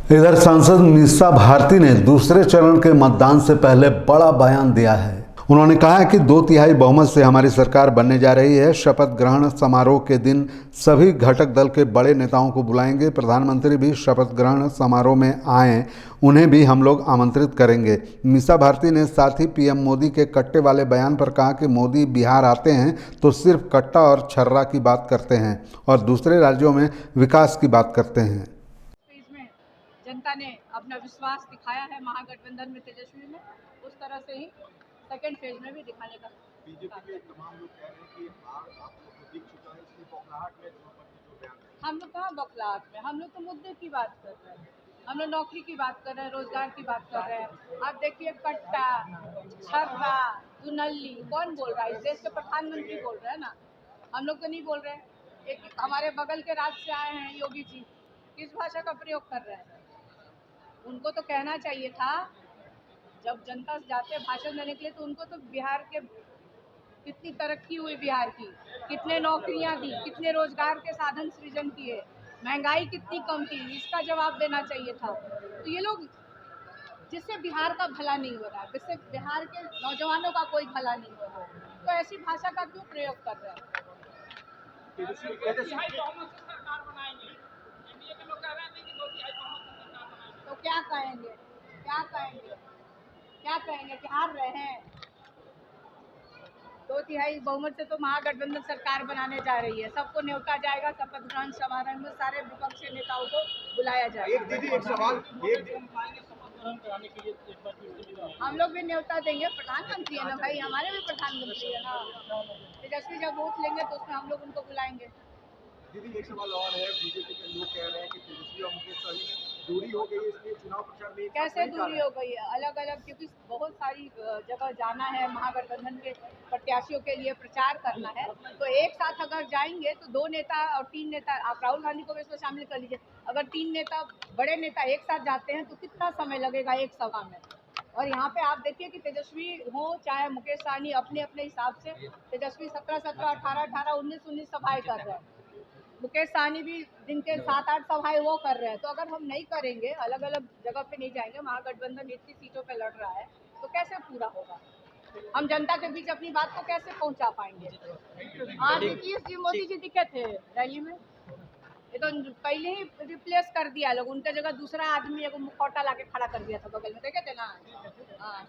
इधर सांसद मीसा भारती ने दूसरे चरण के मतदान से पहले बड़ा बयान दिया है। उन्होंने कहा है कि 2/3 बहुमत से हमारी सरकार बनने जा रही है। शपथ ग्रहण समारोह के दिन सभी घटक दल के बड़े नेताओं को बुलाएंगे। प्रधानमंत्री भी शपथ ग्रहण समारोह में आएं, उन्हें भी हम लोग आमंत्रित करेंगे। मीसा भारती ने साथ ही पीएम मोदी के कट्टे वाले बयान पर कहा कि मोदी बिहार आते हैं तो सिर्फ कट्टा और छर्रा की बात करते हैं और दूसरे राज्यों में विकास की बात करते हैं। इसमें जनता ने अपना विश्वास दिखाया है महागठबंधन में, तेजस्वी में, उस तरह से ही सेकंड फेज में भी दिखाने का। बीजेपी के तमाम लोग कह रहे हैं कि हार आप लोग को दिख चुका है, इसलिए बौखलाहट में जो बयान है। हम लोग कहाँ बौखलाहट में, हम लोग तो मुद्दे की बात कर रहे हैं। हम लोग नौकरी की बात कर रहे हैं, रोजगार की बात कर रहे हैं। आप देखिए कट्टा, छर्रा, दुनल्ली कौन बोल रहा है? इस देश के प्रधानमंत्री बोल रहे हैं ना, हम लोग तो नहीं बोल रहे हैं। एक हमारे बगल के राज्य से आए हैं योगी जी, किस भाषा का प्रयोग कर रहे हैं? उनको तो कहना चाहिए था, जब जनता जाते भाषण देने के लिए, तो उनको तो बिहार के कितनी तरक्की हुई, बिहार की कितने नौकरियां दी, कितने रोजगार के साधन सृजन किए, महंगाई कितनी कम की, इसका जवाब देना चाहिए था। तो ये लोग, जिससे बिहार का भला नहीं हो रहा है, जिससे बिहार के नौजवानों का कोई भला नहीं हो रहा है, तो ऐसी भाषा का क्यों प्रयोग कर रहे हैं? तो क्या कहेंगे, क्या कहेंगे, क्या कहेंगे कि हार रहे हैं? 2/3 बहुमत से तो महागठबंधन सरकार बनाने जा रही है। सबको न्योता जाएगा, शपथ ग्रहण समारोह में सारे विपक्षी नेताओं को बुलाया जाएगा। एक सवाल हम लोग भी न्योता देंगे, प्रधानमंत्री है ना भाई, हमारे भी प्रधानमंत्री है ना। तेजस्वी जब वोट लेंगे तो उसमें हम लोग उनको बुलाएंगे। दीदी, एक सवाल और है। बीजेपी के लोग कह रहे हैं कि तेजस्वी और मुकेश सहनी में दूरी हो गई है, इसलिए चुनाव प्रचार में कैसे दूरी हो गई है? अलग अलग, क्योंकि बहुत सारी जगह जाना है, महागठबंधन के प्रत्याशियों के लिए प्रचार करना है, तो एक साथ अगर जाएंगे तो 2 नेता और 3 नेता, आप राहुल गांधी को भी इसमें शामिल कर लीजिए, अगर 3 नेता, बड़े नेता एक साथ जाते हैं तो कितना समय लगेगा एक सभा में? और यहाँ पे आप देखिए कि तेजस्वी हो चाहे मुकेश सहनी, अपने अपने हिसाब से तेजस्वी 17-17, 18-18, 19-19 सभाएं कर रहे हैं। मुकेश सहनी भी दिन के 7-8 सभाएं वो कर रहे हैं। तो अगर हम नहीं करेंगे, अलग अलग जगह पे नहीं जाएंगे, महागठबंधन इतनी सीटों पे लड़ रहा है, तो कैसे पूरा होगा? हम जनता के बीच अपनी बात को कैसे पहुंचा पाएंगे? हाँ, नीतीश जी, मोदी जी दिखे थे रैली में, ये तो पहले ही रिप्लेस कर दिया लोग, उनका जगह दूसरा आदमी एगो मुखौटा लाके खड़ा कर दिया था बगल में, देखे थे ना? हाँ।